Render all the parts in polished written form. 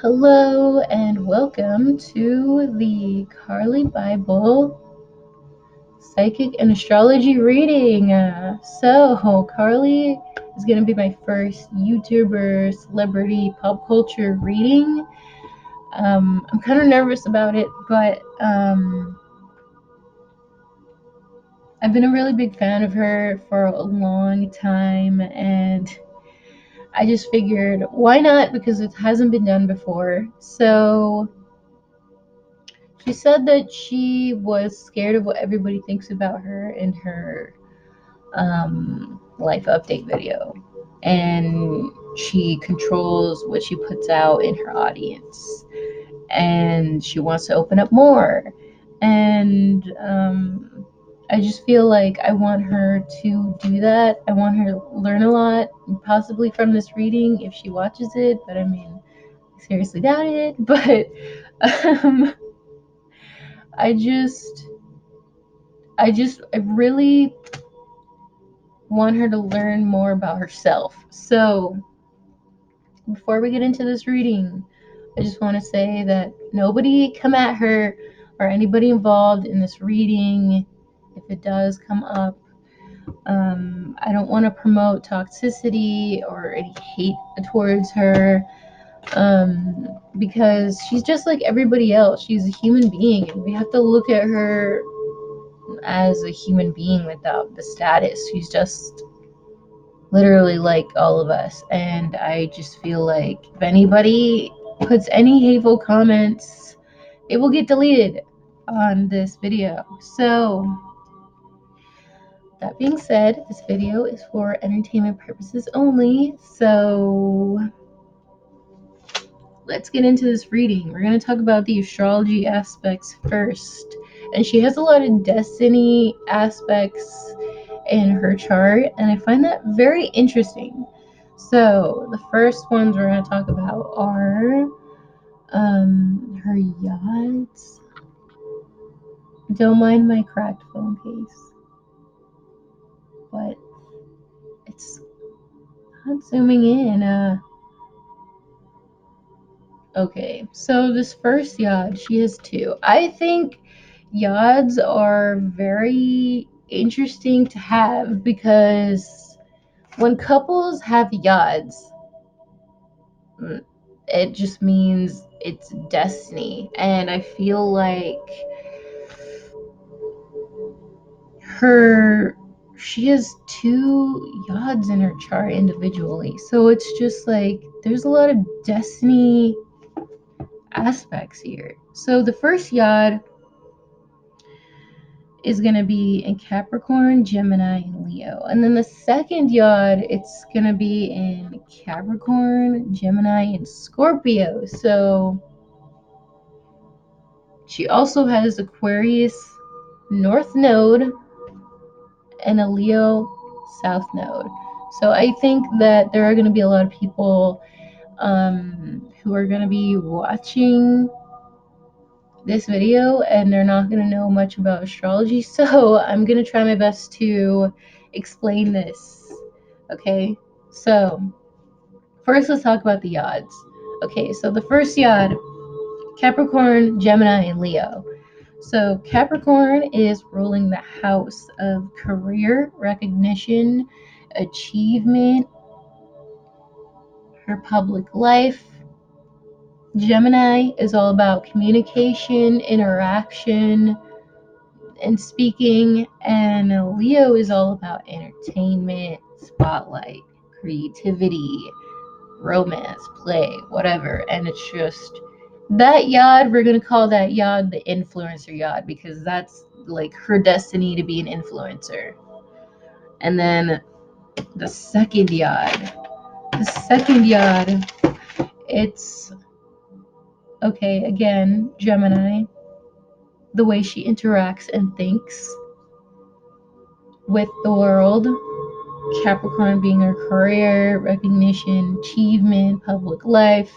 Hello and welcome to the Carli Bybel Psychic and Astrology reading. Carli is going to be my first YouTuber celebrity pop culture reading. I'm kind of nervous about it, but I've been a really big fan of her for a long time, and I just figured, why not? Because it hasn't been done before. So she said that she was scared of what everybody thinks about her in her life update video. And she controls what she puts out in her audience. And she wants to open up more. And I just feel like I want her to do that. I want her to learn a lot, possibly from this reading if she watches it. But I mean, I seriously doubt it. But um, I just I really want her to learn more about herself. So, before we get into this reading, I just want to say that nobody come at her or anybody involved in this reading if it does come up. I don't want to promote toxicity or any hate towards her because she's just like everybody else. She's a human being, and we have to look at her as a human being without the status. She's just literally like all of us. And I just feel like if anybody puts any hateful comments, it will get deleted on this video. So, that being said, this video is for entertainment purposes only. So, let's get into this reading. We're going to talk about the astrology aspects first. And she has a lot of destiny aspects in her chart, and I find that very interesting. So, the first ones we're going to talk about are her yachts. Don't mind my cracked phone case, but it's not zooming in. Okay, so this first yod, she has two. I think yods are very interesting to have because when couples have yods, it just means it's destiny. And I feel like she has two yods in her chart individually. So it's just like there's a lot of destiny aspects here. So the first yod is going to be in Capricorn, Gemini, and Leo. And then the second yod, it's going to be in Capricorn, Gemini, and Scorpio. So she also has Aquarius North Node and a Leo South Node. So I think that there are going to be a lot of people who are going to be watching this video and they're not going to know much about astrology. So I'm going to try my best to explain this. Okay, so first let's talk about the yods. Okay, so the first yod, Capricorn, Gemini, and Leo. So Capricorn is ruling the house of career, recognition, achievement, her public life. Gemini is all about communication, interaction, and speaking. And Leo is all about entertainment, spotlight, creativity, romance, play, whatever. And it's just that yod, we're going to call that yod the influencer yod because that's like her destiny to be an influencer. And then the second yod, it's okay, again, Gemini, the way she interacts and thinks with the world. Capricorn being her career, recognition, achievement, public life.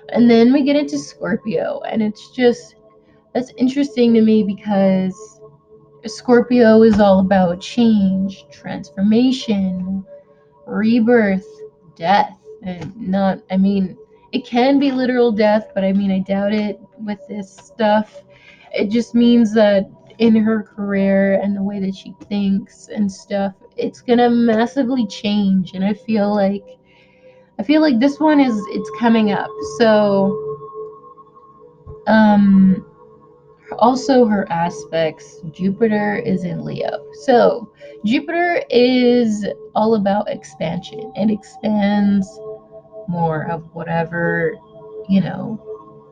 And then we get into Scorpio, and it's just, that's interesting to me because Scorpio is all about change, transformation, rebirth, death, and not, I mean, it can be literal death, but I mean, I doubt it with this stuff. It just means that in her career and the way that she thinks and stuff, it's gonna massively change. And I feel like this one it's coming up. So um also her aspects, Jupiter is in Leo. So Jupiter is all about expansion. It expands more of whatever, you know,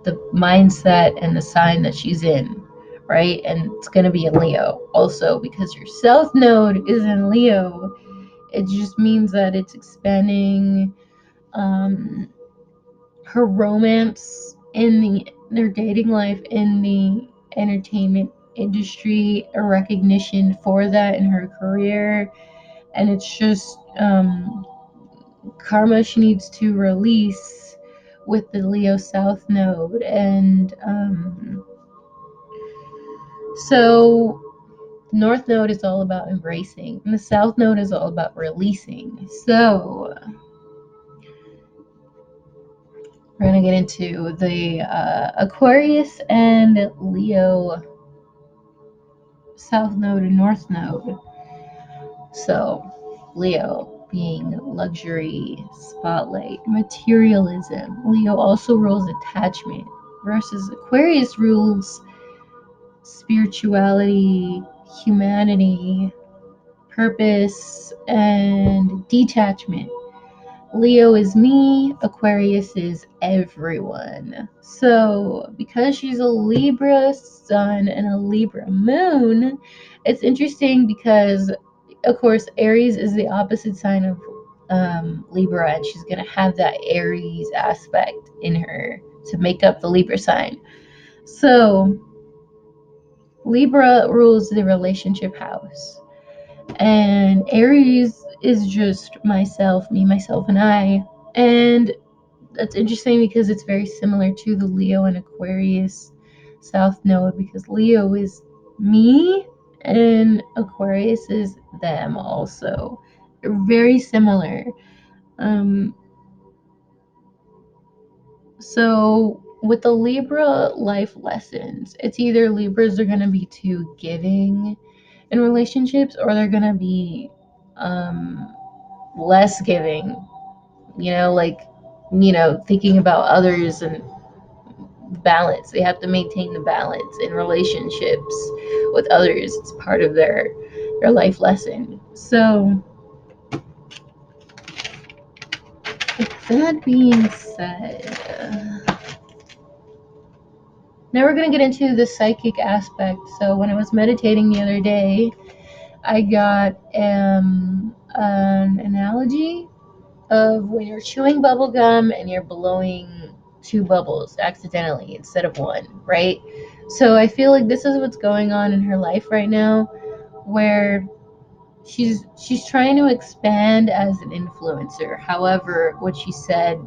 the mindset and the sign that she's in, right? And it's going to be in Leo. Also, because your South Node is in Leo, it just means that it's expanding um, her romance in their dating life, in the entertainment industry, a recognition for that in her career. And it's just karma she needs to release with the Leo South Node. And so North Node is all about embracing, and the South Node is all about releasing. So we're going to get into the Aquarius and Leo South Node and North Node. So Leo being luxury, spotlight, materialism. Leo also rules attachment, versus Aquarius rules spirituality, humanity, purpose, and detachment. Leo is me, Aquarius is everyone. So, because she's a Libra sun and a Libra moon, it's interesting because, of course, Aries is the opposite sign of Libra, and she's going to have that Aries aspect in her to make up the Libra sign. So, Libra rules the relationship house, and Aries is just myself, me, myself, and I. And that's interesting because it's very similar to the Leo and Aquarius South Node, because Leo is me and Aquarius is them also. They're very similar. Um, so with the Libra life lessons, it's either Libras are going to be too giving in relationships, or they're going to be um, less giving, like, thinking about others and balance. They have to maintain the balance in relationships with others. It's part of their life lesson. So with that being said, now we're going to get into the psychic aspect. So when I was meditating the other day, I got an analogy of when you're chewing bubble gum and you're blowing two bubbles accidentally instead of one, right? So I feel like this is what's going on in her life right now, where she's trying to expand as an influencer. However, what she said,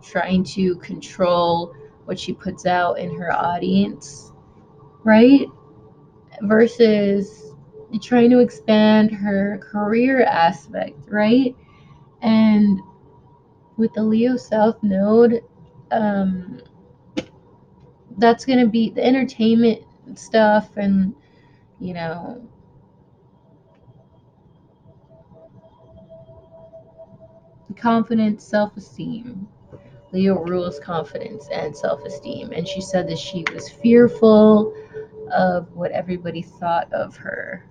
trying to control what she puts out in her audience, right? Versus trying to expand her career aspect, right? And with the Leo South Node, um, that's going to be the entertainment stuff and, you know, confidence, self esteem. Leo rules confidence and self esteem. And she said that she was fearful of what everybody thought of her.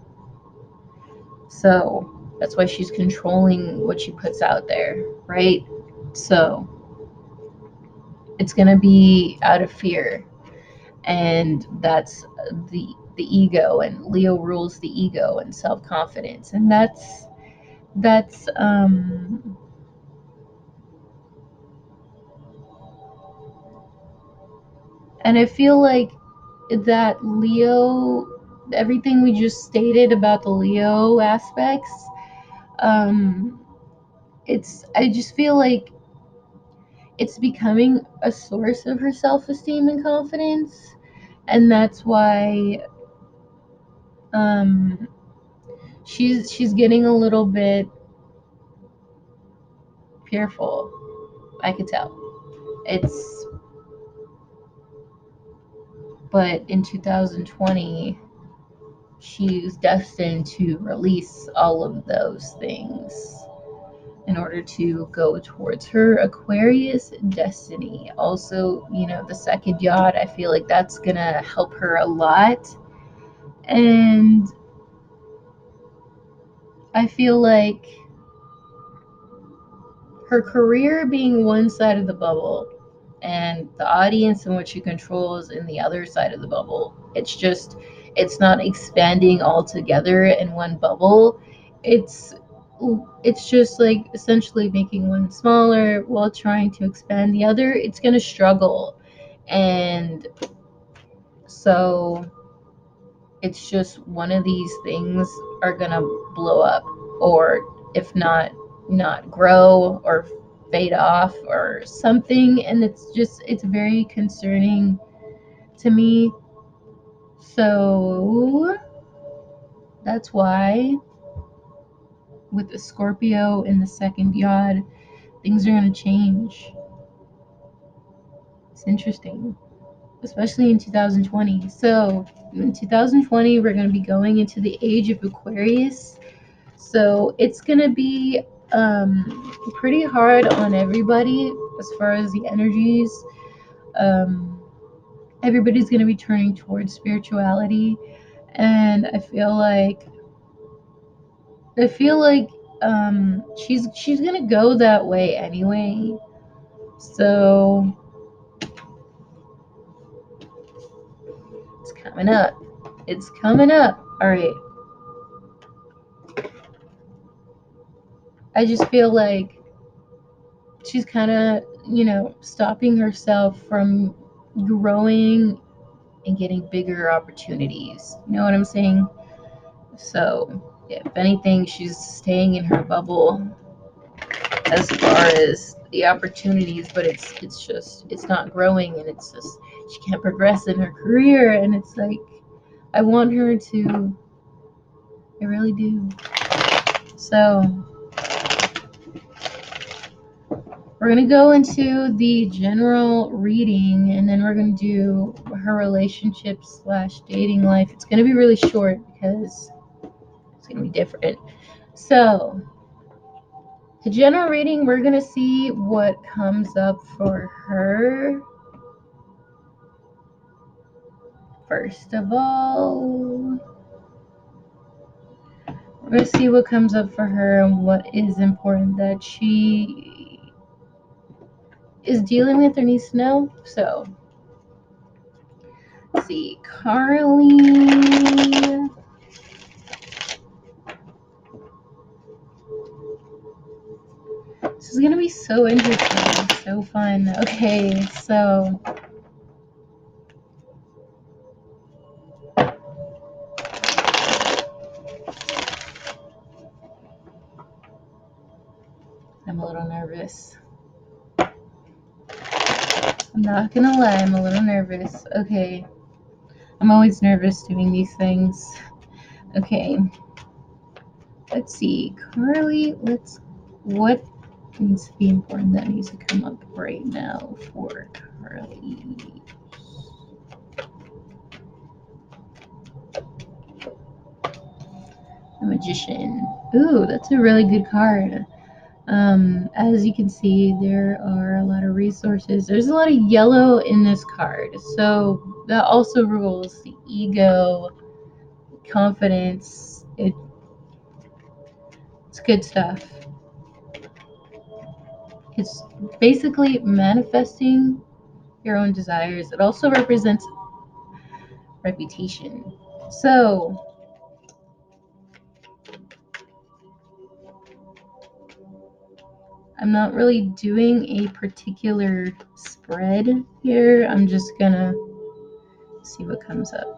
So that's why she's controlling what she puts out there, right? So it's going to be out of fear, and that's the ego, and Leo rules the ego and self-confidence, and that's and I feel like that Leo, everything we just stated about the Leo aspects, um I just feel like it's becoming a source of her self-esteem and confidence, and that's why um she's getting a little bit fearful, I could tell. But in 2020, she's destined to release all of those things in order to go towards her Aquarius destiny. Also, the second yacht, I feel like that's gonna help her a lot. And I feel like her career being one side of the bubble and the audience and what she controls in the other side of the bubble. It's not expanding altogether in one bubble. It's it's just like essentially making one smaller while trying to expand the other. It's going to struggle. And so it's just one of these things are going to blow up, or if not grow or fade off or something. And it's very concerning to me. So that's why with the Scorpio in the second yod, things are going to change. It's interesting, especially in 2020. So in 2020, we're going to be going into the age of Aquarius. So it's going to be pretty hard on everybody as far as the energies. Everybody's going to be turning towards spirituality. And I feel like she's gonna go that way anyway. So it's coming up. It's coming up. All right. I just feel like she's kind of stopping herself from growing and getting bigger opportunities. You know what I'm saying? So if anything, she's staying in her bubble as far as the opportunities, but it's not growing, and it's just she can't progress in her career. And it's like I want her to. I really do. So we're gonna go into the general reading, and then we're gonna do her relationship / dating life. It's gonna be really short because it's gonna be different. So the general reading, we're gonna see what comes up for her. First of all, we're going to see what comes up for her and what is important that she is dealing with or needs to know. So, let's see. Carli. This is going to be so interesting. So fun. Okay, so. I'm a little nervous. I'm not going to lie, I'm a little nervous. Okay. I'm always nervous doing these things. Okay. Let's see. Carli, what needs to be important that needs to come up right now for Carli? The Magician. Ooh, that's a really good card. As you can see, there are a lot of resources. There's a lot of yellow in this card. So that also rules the ego, confidence. It's good stuff. It's basically manifesting your own desires. It also represents reputation. So I'm not really doing a particular spread here. I'm just gonna see what comes up.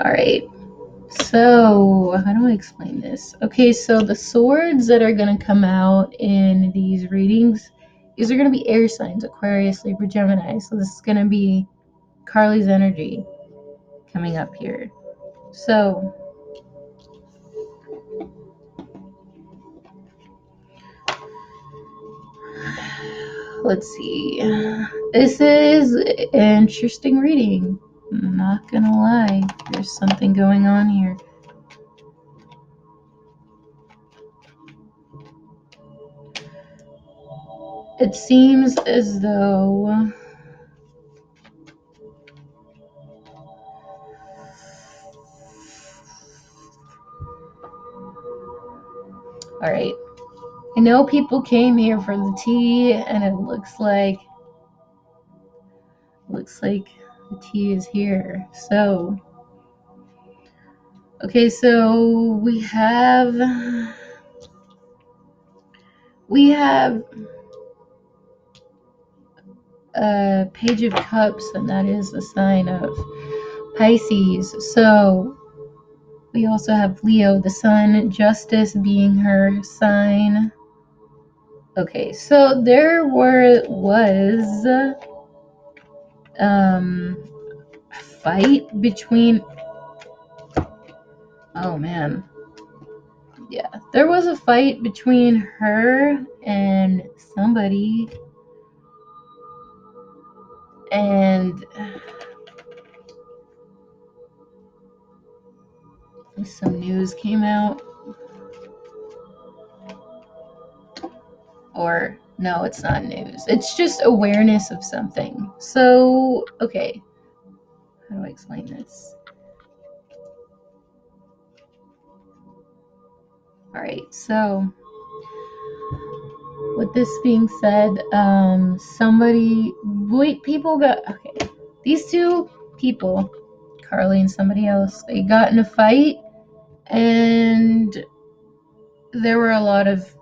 All right. So, how do I explain this? Okay, so the swords that are going to come out in these readings, these are going to be air signs: Aquarius, Libra, Gemini. So this is going to be Carli's energy coming up here. So, let's see. This is an interesting reading. I'm not going to lie. There's something going on here. It seems as though all right. I know people came here for the tea, and it looks like the tea is here. So, okay, so we have a Page of Cups, and that is the sign of Pisces. So we also have Leo, the sun, Justice being her sign. Okay, so there was a fight between. Oh man, yeah, there was a fight between her and somebody, and some news came out. Or no, it's not news. It's just awareness of something. So, okay, how do I explain this? All right, so with this being said, people got, okay, these two people, Carli and somebody else, they got in a fight, and there were a lot of,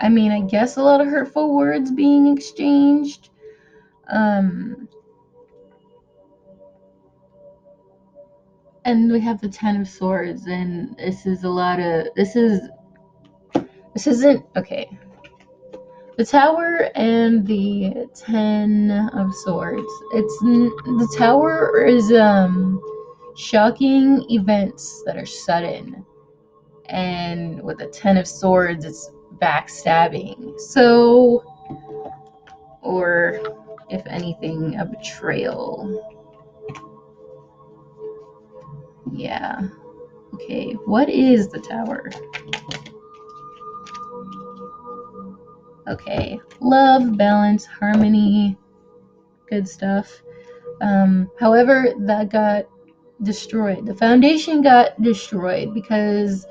I guess a lot of hurtful words being exchanged. And we have the Ten of Swords, and this isn't, okay. The Tower and the Ten of Swords. The Tower is shocking events that are sudden, and with the Ten of Swords, it's backstabbing. So, or if anything, a betrayal. Yeah. Okay, what is the Tower? Okay, love, balance, harmony, good stuff. However, that got destroyed. The foundation got destroyed because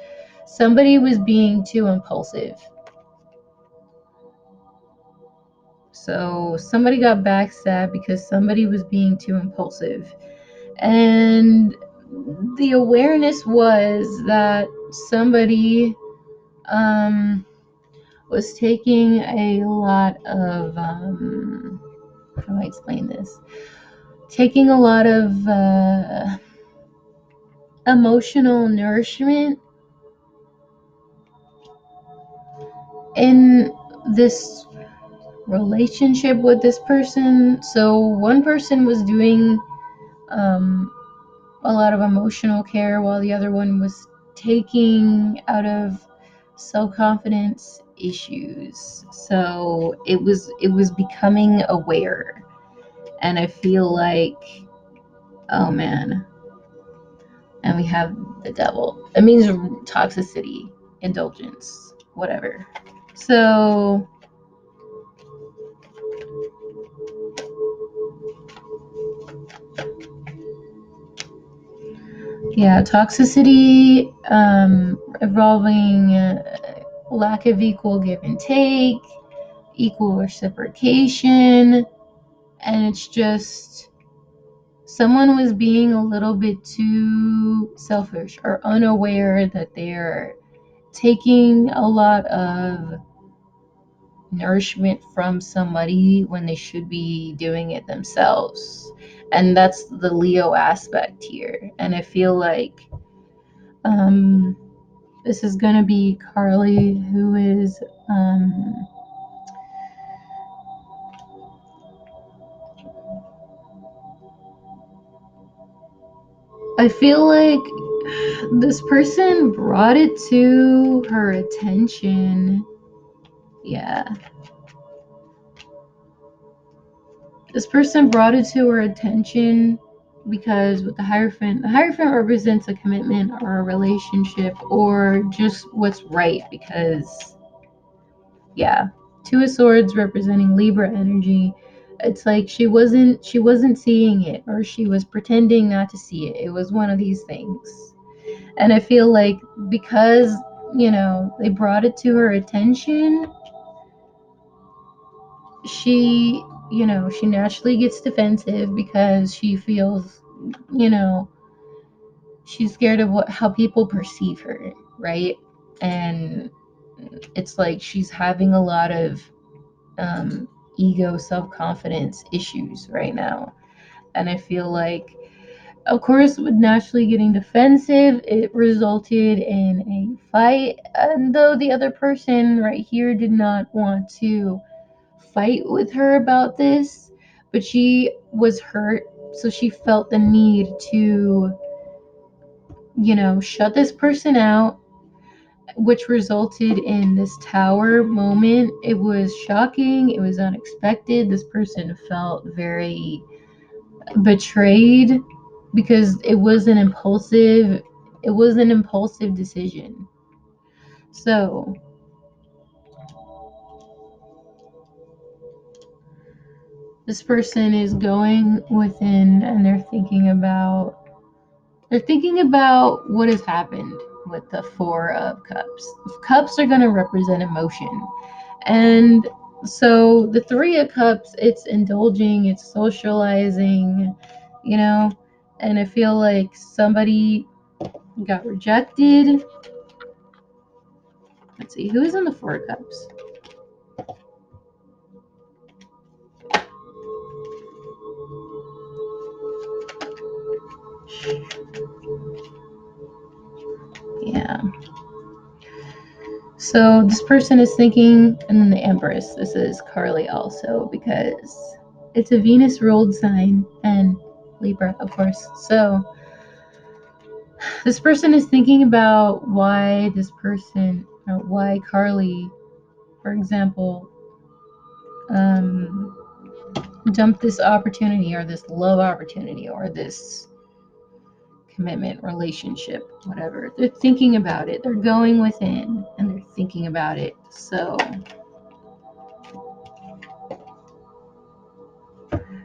somebody was being too impulsive. So somebody got backstabbed because somebody was being too impulsive. And the awareness was that somebody was taking a lot of, how do I explain this? Taking a lot of emotional nourishment in this relationship with this person. So one person was doing a lot of emotional care, while the other one was taking out of self-confidence issues. So it was becoming aware, and I feel like, oh man, and we have the devil. It means toxicity, indulgence, whatever. So yeah, toxicity, involving lack of equal give and take, equal reciprocation, and it's just someone was being a little bit too selfish or unaware that they're taking a lot of nourishment from somebody when they should be doing it themselves. And that's the Leo aspect here. And I feel like This is gonna be Carli, who is I feel like this person brought it to her attention. Yeah. This person brought it to her attention because with the Hierophant represents a commitment or a relationship or just what's right because, yeah. Two of Swords representing Libra energy. It's like she wasn't seeing it, or she was pretending not to see it. It was one of these things. And I feel like because, they brought it to her attention, she, she naturally gets defensive because she feels, she's scared of how people perceive her, right? And it's like she's having a lot of ego, self-confidence issues right now. And I feel like, of course, with naturally getting defensive, it resulted in a fight. And though the other person right here did not want to fight with her about this, but she was hurt, so she felt the need to, shut this person out, which resulted in this tower moment. It was shocking, it was unexpected. This person felt very betrayed because it was an impulsive decision. So this person is going within and they're thinking about what has happened with the Four of Cups. Cups are going to represent emotion. And so the Three of Cups, it's indulging, it's socializing, and I feel like somebody got rejected. Let's see, who is in the Four of Cups? Yeah. So this person is thinking, and then the Empress. This is Carli also, because it's a Venus ruled sign and Libra, of course. So this person is thinking about why this person, or why Carli, for example, dumped this opportunity or this love opportunity or this commitment, relationship, whatever. They're thinking about it. They're going within and they're thinking about it. So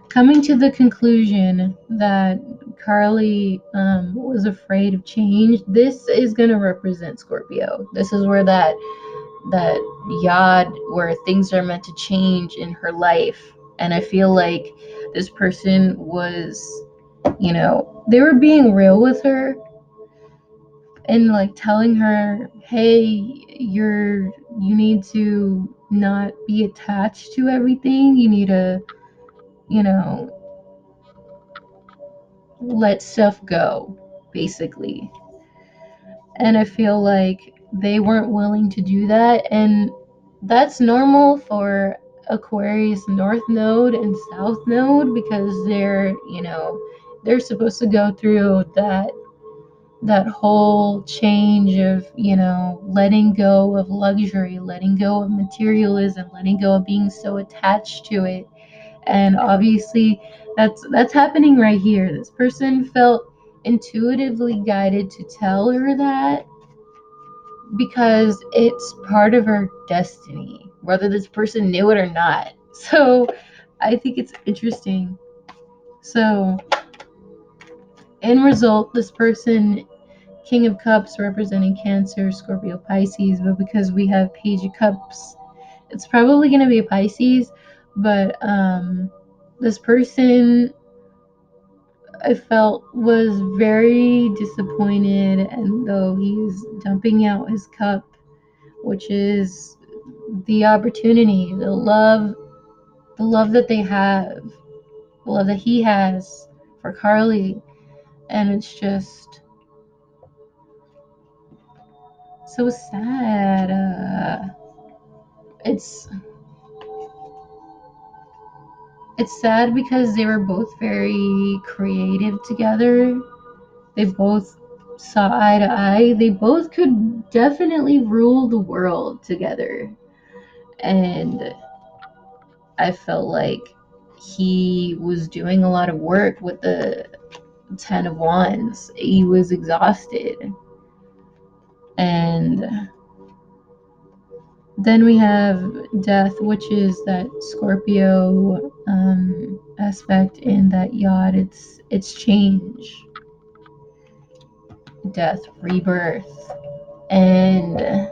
coming to the conclusion that Carli was afraid of change, this is going to represent Scorpio. This is where that yod, where things are meant to change in her life. And I feel like this person was, they were being real with her and like telling her, hey, you need to not be attached to everything. You need to, let stuff go, basically. And I feel like they weren't willing to do that. And that's normal for Aquarius North Node and South Node because they're supposed to go through that whole change of, letting go of luxury, letting go of materialism, letting go of being so attached to it. And obviously that's happening right here. This person felt intuitively guided to tell her that because it's part of her destiny, whether this person knew it or not. So I think it's interesting. So in result, this person, King of Cups, representing Cancer, Scorpio, Pisces, but because we have Page of Cups, it's probably going to be a Pisces. But this person, I felt, was very disappointed, and though he's dumping out his cup, which is the opportunity, the love that they have, the love that he has for Carli, and it's just, So sad. It's sad because they were both very creative together. They both saw eye to eye. They both could definitely rule the world together. And I felt like he was doing a lot of work with the Ten of Wands. He was exhausted. And then we have Death, which is that Scorpio aspect in that yacht. It's change, death, rebirth. And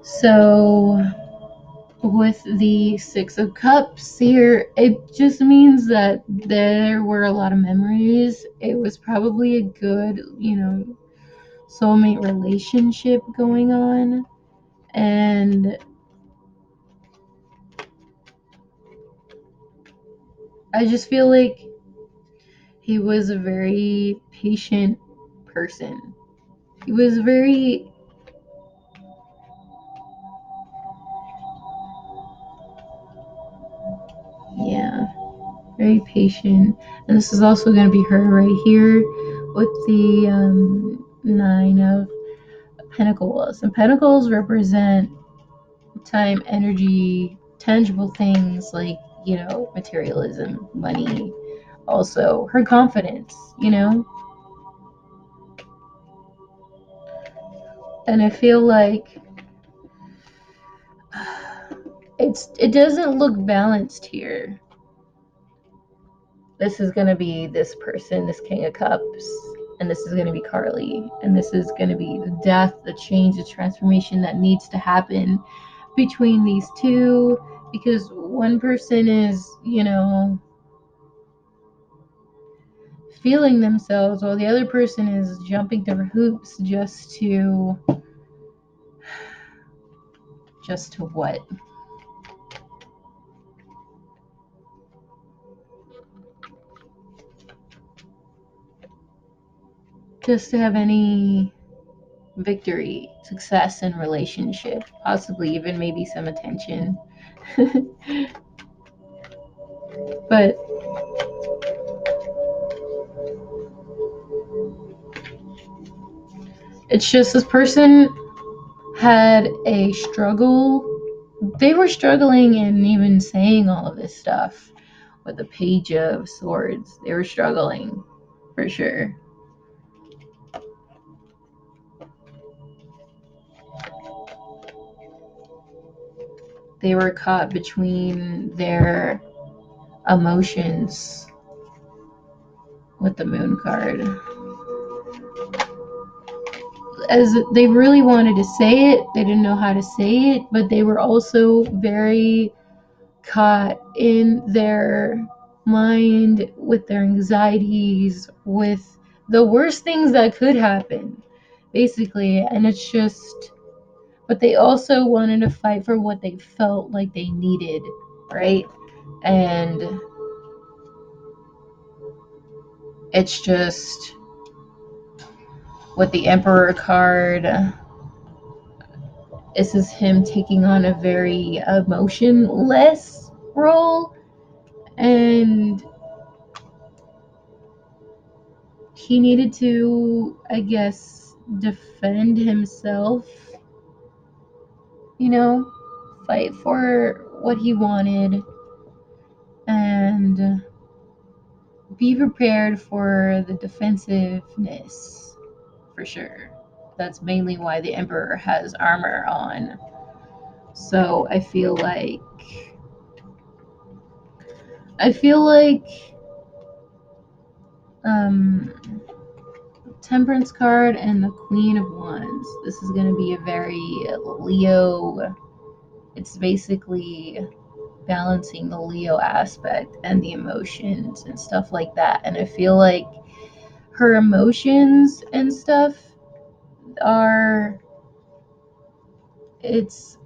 so with the Six of Cups here, it just means that there were a lot of memories. It was probably a good, soulmate relationship going on. And I just feel like he was a very patient person. He was very, yeah, very patient. And this is also going to be her right here with the Nine of Pentacles. And Pentacles represent time, energy, tangible things like, materialism, money. Also, her confidence, And I feel like it doesn't look balanced here. This is going to be this person, this King of Cups, and this is going to be Carli, and this is going to be the death, the change, the transformation that needs to happen between these two, because one person is, feeling themselves while the other person is jumping through hoops just to what? Just to have any victory, success in relationship, possibly even maybe some attention. But it's just this person had a struggle. They were struggling and even saying all of this stuff with the Page of Swords. They were struggling for sure. They were caught between their emotions with the Moon card. As they really wanted to say it, they didn't know how to say it, but they were also very caught in their mind with their anxieties, with the worst things that could happen, basically. And it's just, but they also wanted to fight for what they felt like they needed, right? And it's just with the Emperor card, this is him taking on a very emotionless role, and he needed to, I guess, defend himself, fight for what he wanted, and be prepared for the defensiveness, for sure. That's mainly why the Emperor has armor on. So I feel like um Temperance card and the Queen of Wands. This is going to be a very Leo. It's basically balancing the Leo aspect and the emotions and stuff like that. And I feel like her emotions and stuff are, it's,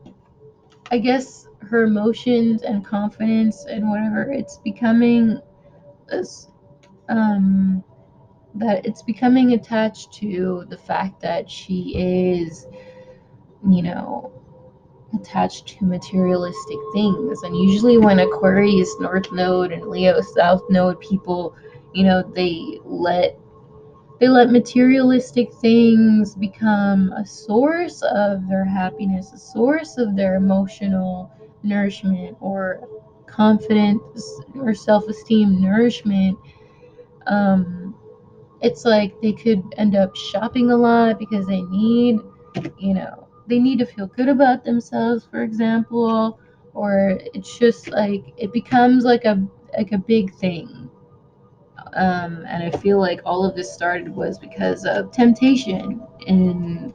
I guess, her emotions and confidence and whatever, it's becoming this that it's becoming attached to the fact that she is, you know, attached to materialistic things. And usually when Aquarius North Node and Leo South Node people, they let materialistic things become a source of their happiness, a source of their emotional nourishment or confidence or self-esteem nourishment. um it's like they could end up shopping a lot because they need to feel good about themselves, for example, or it's just like it becomes like a big thing. And I feel like all of this started was because of temptation and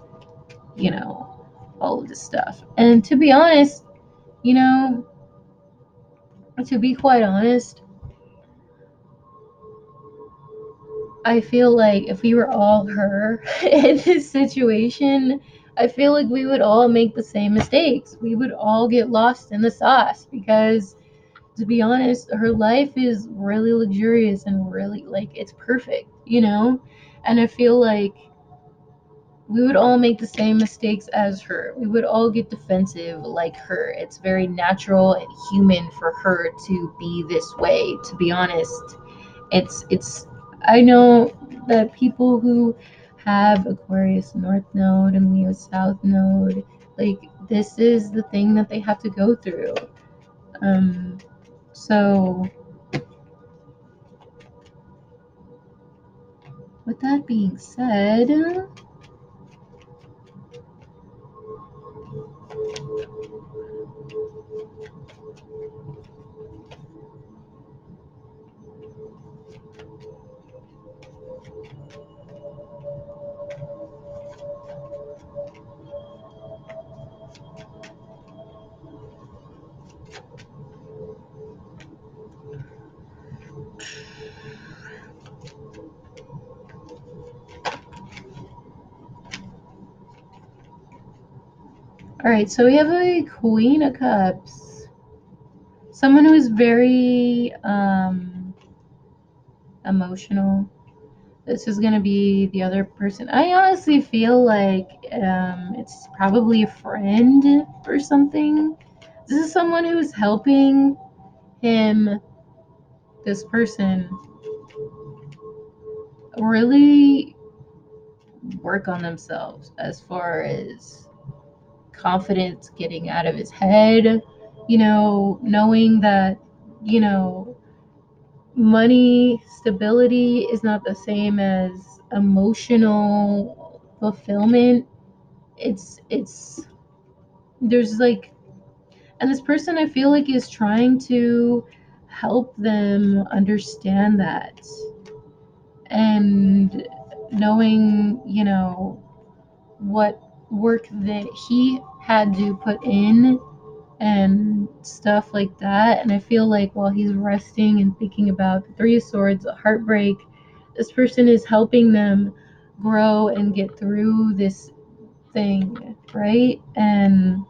all of this stuff. And you know, to be quite honest, I feel like if we were all her in this situation, I feel like we would all make the same mistakes. We would all get lost in the sauce because, to be honest, her life is really luxurious and really, like, it's perfect. And I feel like we would all make the same mistakes as her. We would all get defensive like her. It's very natural and human for her to be this way, to be honest. It's I know that people who have Aquarius North Node and Leo South Node, like, this is the thing that they have to go through. So with that being said, all right, so we have a Queen of Cups, someone who is very emotional. This is gonna be the other person. I honestly feel like it's probably a friend or something. This is someone who's helping him, this person, really work on themselves as far as confidence, getting out of his head, knowing that, you know, money stability is not the same as emotional fulfillment. It's there's like, and this person I feel like is trying to help them understand that, and knowing, what work that he had to put in and stuff like that. And I feel like while he's resting and thinking about the Three of Swords, a heartbreak, this person is helping them grow and get through this thing, right? And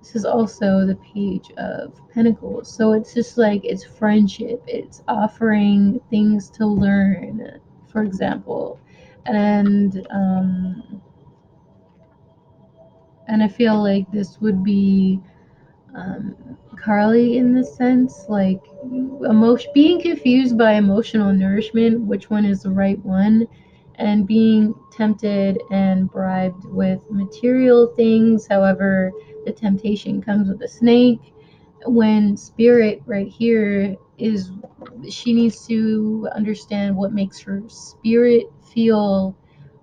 this is also the Page of Pentacles. So it's just like, it's friendship, it's offering things to learn, for example. And I feel like this would be Carly in this sense, like being confused by emotional nourishment, which one is the right one, and being tempted and bribed with material things. However, the temptation comes with a snake. When spirit right here is, she needs to understand what makes her spirit feel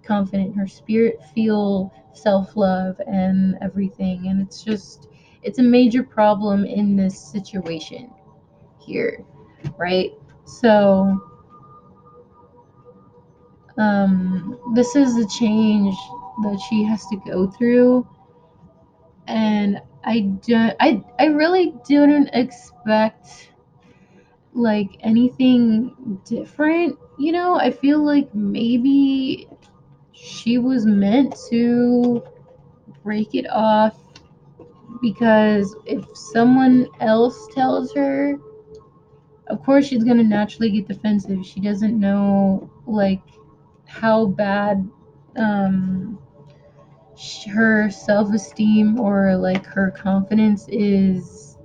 confident, her spirit feel self-love and everything. And it's a major problem in this situation here, right? So this is the change that she has to go through. And I really didn't expect like anything different. I feel like maybe she was meant to break it off, because if someone else tells her, of course she's gonna naturally get defensive. She doesn't know like how bad her self-esteem or like her confidence is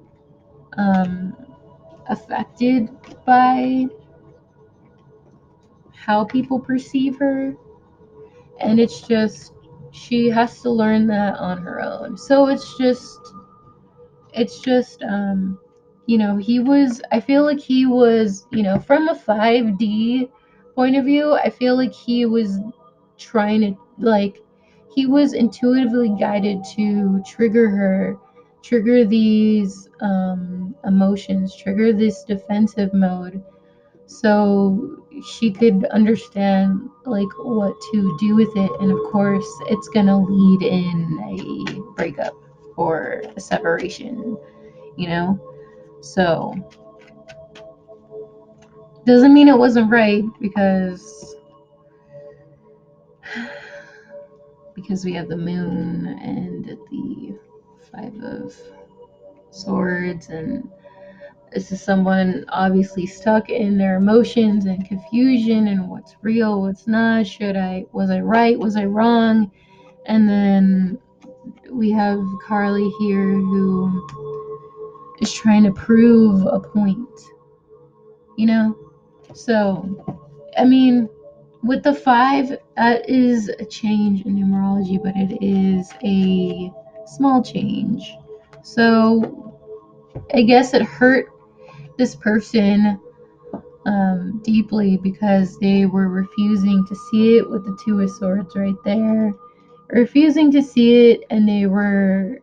affected by how people perceive her, and it's just she has to learn that on her own. So it's just you know, he was, I feel like he was, you know, from a 5D point of view, I feel like he was trying to, like, he was intuitively guided to trigger her, trigger these emotions, trigger this defensive mode, so she could understand like what to do with it. And of course it's gonna lead in a breakup or a separation, you know. So doesn't mean it wasn't right, because we have the moon and the 5 of Swords, and this is someone obviously stuck in their emotions and confusion and what's real, what's not, was I right, was I wrong. And then we have Carli here who is trying to prove a point, you know. So I mean, with the 5, that is a change in numerology, but it is a small change. So I guess it hurt this person deeply because they were refusing to see it with the 2 of Swords right there. Refusing to see it, and they were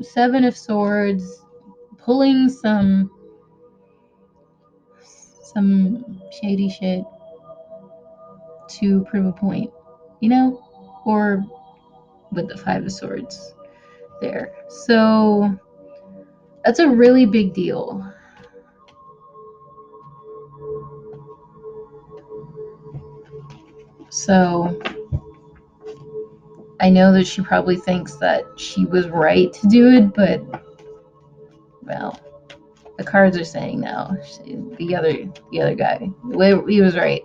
7 of Swords pulling some shady shit to prove a point, you know? Or with the 5 of Swords there. So that's a really big deal. So I know that she probably thinks that she was right to do it, but well, the cards are saying no. The other guy, he was right.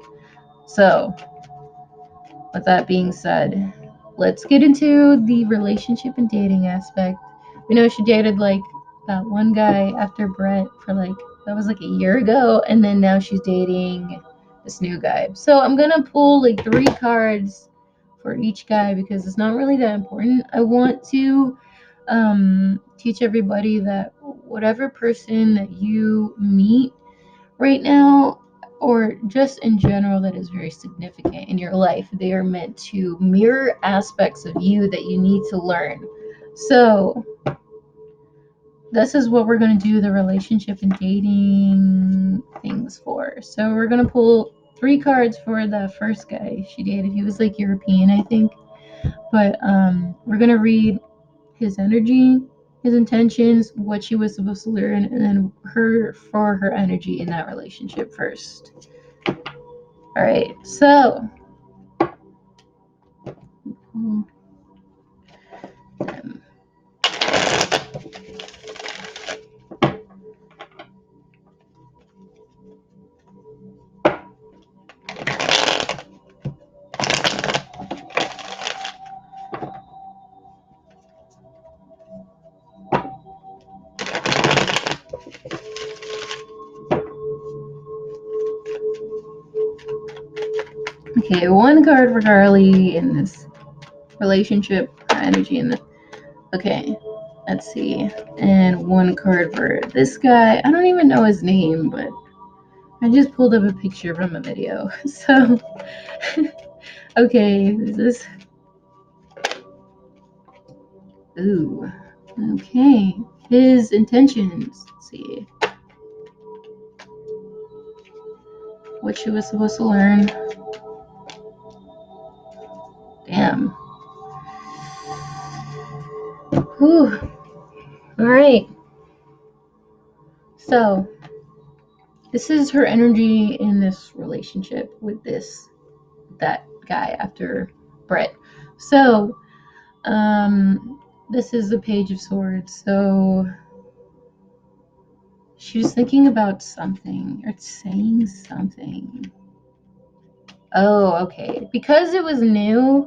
So with that being said, let's get into the relationship and dating aspect. We know she dated like that one guy after Brett for like, that was like a year ago, and then now she's dating this new guy. So I'm gonna pull like 3 cards for each guy because it's not really that important. I want to teach everybody that whatever person that you meet right now, or just in general, that is very significant in your life, they are meant to mirror aspects of you that you need to learn. So this is what we're going to do the relationship and dating things for. So we're going to pull 3 cards for the first guy she dated. He was like European, I think, but we're going to read his energy, his intentions, what she was supposed to learn, and then her energy in that relationship first. All right, so okay, 1 card for Carli in this relationship, energy in the. Okay, let's see, and 1 card for this guy. I don't even know his name, but I just pulled up a picture from a video. So, okay, is this? Ooh, okay. His intentions. Let's see. What she was supposed to learn. Damn. Whew. All right. So, this is her energy in this relationship with that guy after Brett. So, this is the Page of Swords. So She was thinking about something or saying something. Oh, okay. Because it was new,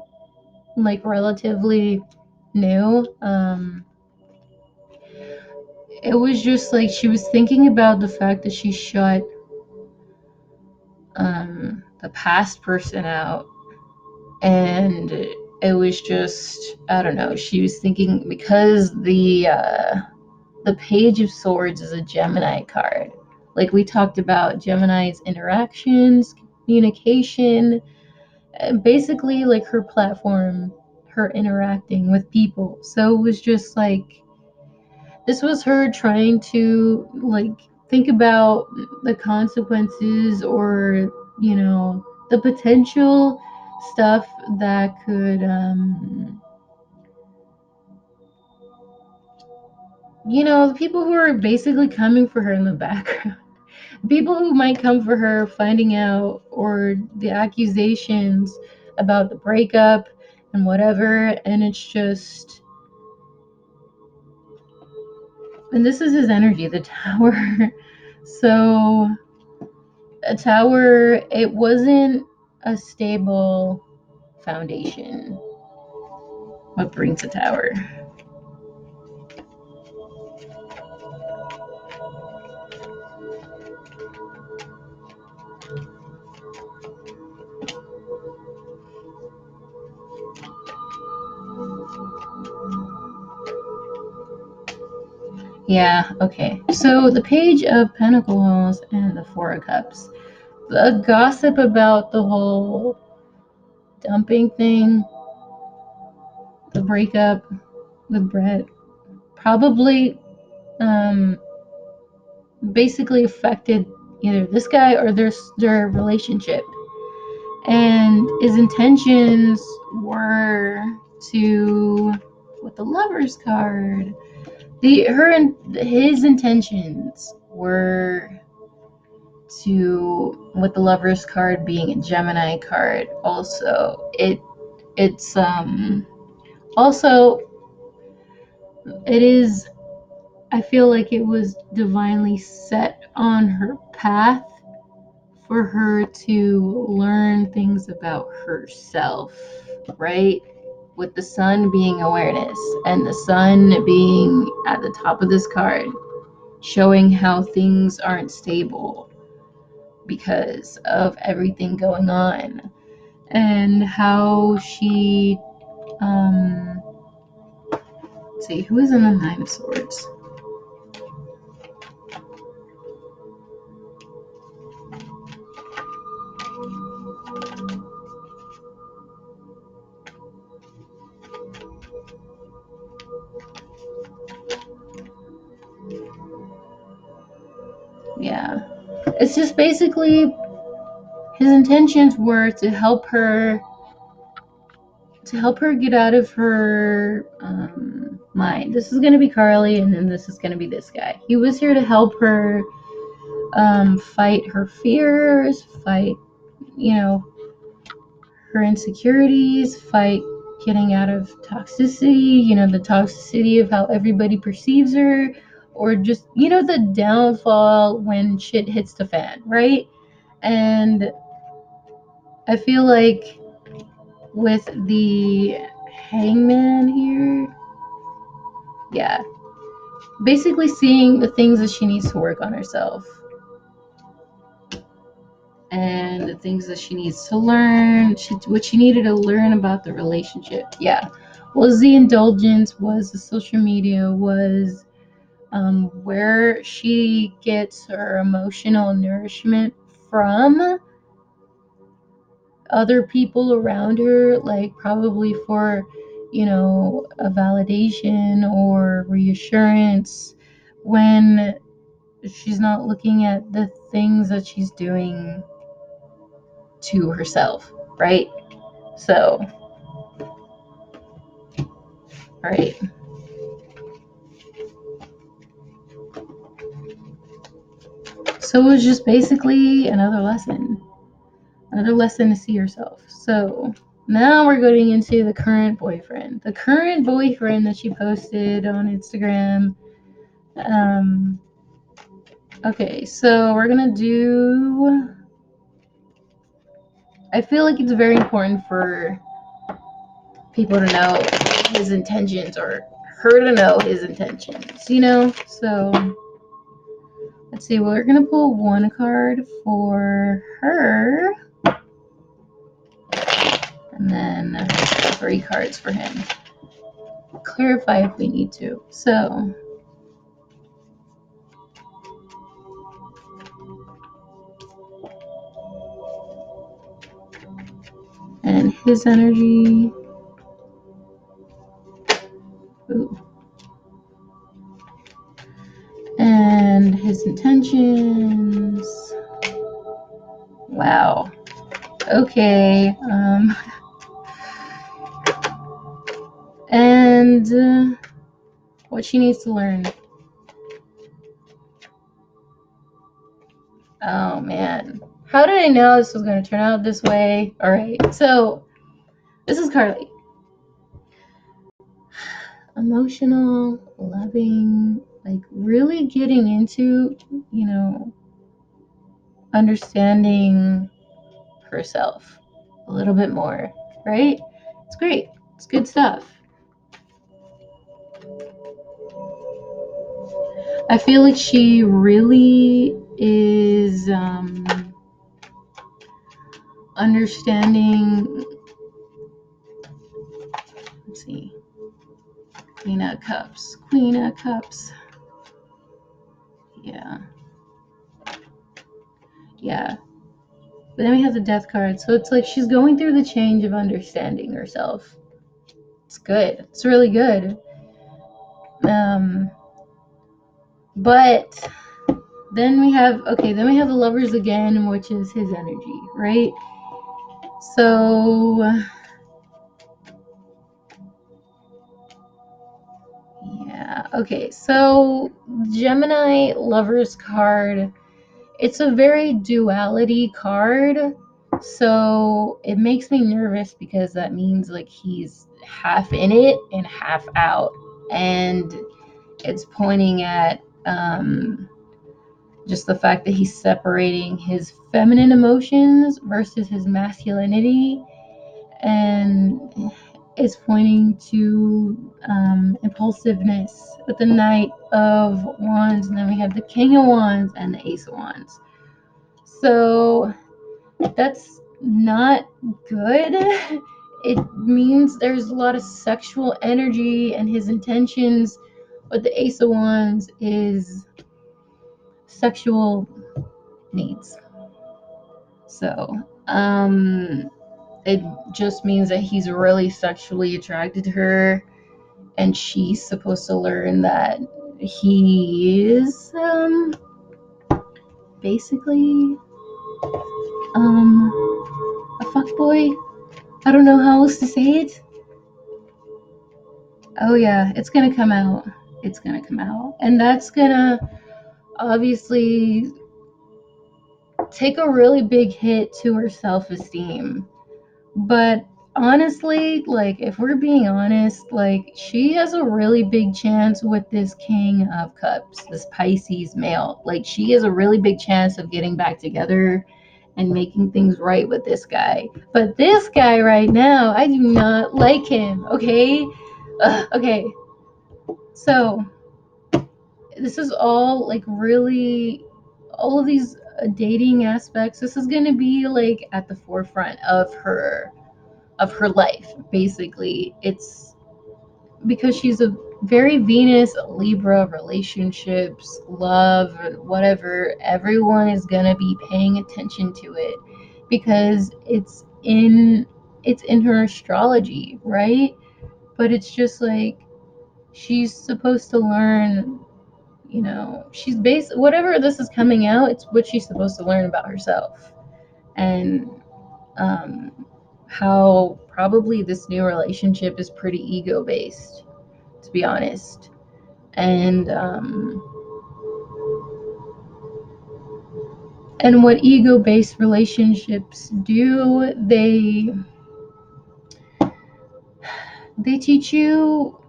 like relatively new, it was just like she was thinking about the fact that she shut the past person out, and it was just, I don't know, she was thinking because the Page of Swords is a Gemini card. Like we talked about Gemini's interactions, communication, and basically like her platform, her interacting with people. So it was just like this was her trying to like think about the consequences, or the potential stuff that could the people who are basically coming for her in the background, people who might come for her finding out, or the accusations about the breakup and whatever. And it's just, and this is his energy, the Tower. So a tower, it wasn't a stable foundation. What brings a tower? Yeah, okay. So the Page of Pentacles and the Four of Cups. The gossip about the whole dumping thing, the breakup with Brett, probably basically affected either this guy or their relationship. And his intentions were to, with the Lovers card, his intentions were to, with the Lovers card being a Gemini card, also it's also it is, I feel like it was divinely set on her path for her to learn things about herself, right? With the sun being awareness and the sun being at the top of this card, showing how things aren't stable because of everything going on, and how she, let's see, who is in the Nine of Swords? Yeah. It's just basically his intentions were to help her get out of her mind. This is going to be Carli, and then this is going to be this guy. He was here to help her fight her fears, fight, her insecurities, fight getting out of toxicity, the toxicity of how everybody perceives her, or just, the downfall when shit hits the fan, right? And I feel like with the Hangman here, yeah, basically seeing the things that she needs to work on herself and the things that she needs to learn, what she needed to learn about the relationship. Yeah, was the indulgence, was the social media, was where she gets her emotional nourishment from other people around her, like probably for, a validation or reassurance when she's not looking at the things that she's doing to herself, right? So, right. So it was just basically another lesson to see yourself. So now we're going into the current boyfriend. The current boyfriend that she posted on Instagram. Okay, so we're gonna do... I feel like it's very important for people to know his intentions, or her to know his intentions, you know? So let's see, we're gonna pull one card for her, and then 3 cards for him. Clarify if we need to. So and his energy. Ooh. And his intentions. Wow. Okay. And what she needs to learn. Oh man. How did I know this was going to turn out this way? Alright, so this is Carli. Emotional, loving, like really getting into, you know, understanding herself a little bit more, right? It's great. It's good stuff. I feel like she really is understanding. Let's see. Queen of Cups. Queen of Cups. Yeah. Yeah. But then we have the Death card. So it's like she's going through the change of understanding herself. It's good. It's really good. But then we have the Lovers again, which is his energy, right? So yeah, okay. So Gemini Lovers card, it's a very duality card. So it makes me nervous because that means like he's half in it and half out. And it's pointing at just the fact that he's separating his feminine emotions versus his masculinity, and it's pointing to impulsiveness with the Knight of Wands, and then we have the King of Wands and the Ace of Wands. So that's not good. It means there's a lot of sexual energy, and his intentions with the Ace of Wands is sexual needs. So, it just means that he's really sexually attracted to her, and she's supposed to learn that he is, basically, a fuckboy. I don't know how else to say it. Oh yeah, it's gonna come out. It's gonna come out. And that's gonna obviously take a really big hit to her self-esteem. But honestly, like, if we're being honest, like, she has a really big chance with this King of Cups, this Pisces male. Like, she has a really big chance of getting back together and making things right with this guy. But this guy right now, I do not like him, okay? Okay. So, this is all, like, really, all of these dating aspects, this is going to be, like, at the forefront of her life. Basically, it's because she's a very Venus Libra, relationships, love, whatever. Everyone is gonna be paying attention to it because it's in her astrology, right? But it's just like she's supposed to learn, you know, she's based whatever this is coming out, it's what she's supposed to learn about herself. And um, how probably this new relationship is pretty ego based, to be honest. And what ego based relationships do, they teach you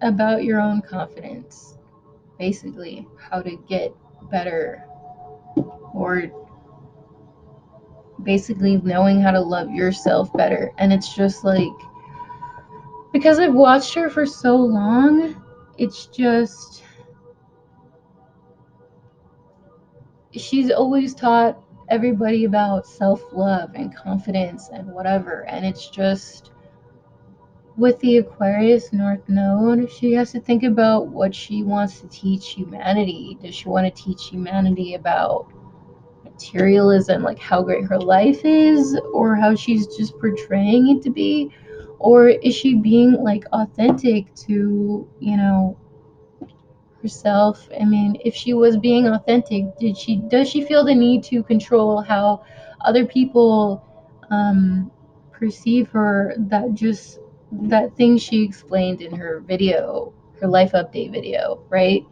about your own confidence. basically how to get better, or basically knowing how to love yourself better. And it's just like, because I've watched her for so long, it's just, she's always taught everybody about self-love and confidence and whatever, and it's just, with the Aquarius North Node, she has to think about what she wants to teach humanity. Does she want to teach humanity about materialism, like how great her life is, or how she's just portraying it to be? Or is she being like authentic to, herself? I mean, if she was being authentic, does she feel the need to control how other people perceive her? That thing she explained in her video, her life update video, right?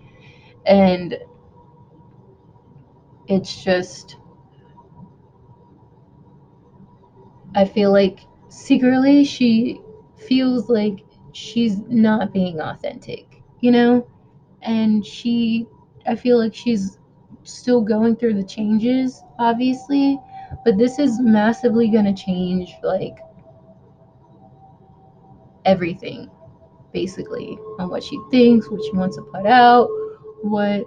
And it's just, I feel like secretly she feels like she's not being authentic, and I feel like she's still going through the changes, obviously, but this is massively going to change, like, everything, basically, on what she thinks, what she wants to put out, what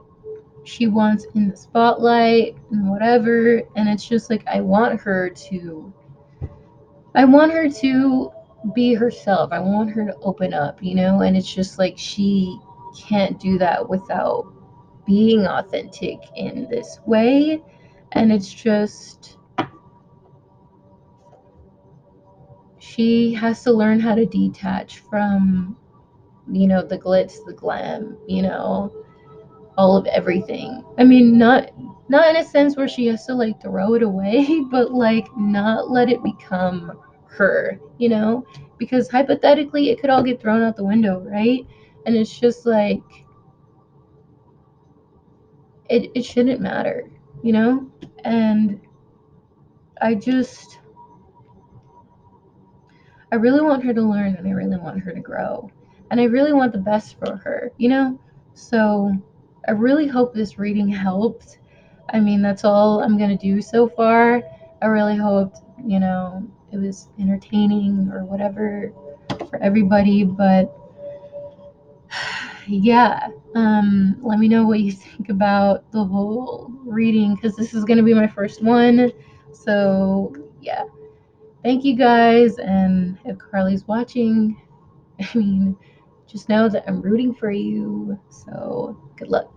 she wants in the spotlight, and whatever. And it's just like, I want her to be herself. I want her to open up, and it's just like she can't do that without being authentic in this way. And it's just, she has to learn how to detach from, the glitz, the glam, all of everything. I mean, not in a sense where she has to like throw it away, but like not let it become her, because hypothetically it could all get thrown out the window, right? And it's just like, it shouldn't matter, and I just, I really want her to learn, and I really want her to grow. And I really want the best for her, So I really hope this reading helped. I mean, that's all I'm going to do so far. I really hoped, it was entertaining or whatever for everybody. But yeah, let me know what you think about the whole reading, because this is going to be my first one. So yeah. Thank you guys, and if Carli's watching, I mean, just know that I'm rooting for you. So good luck.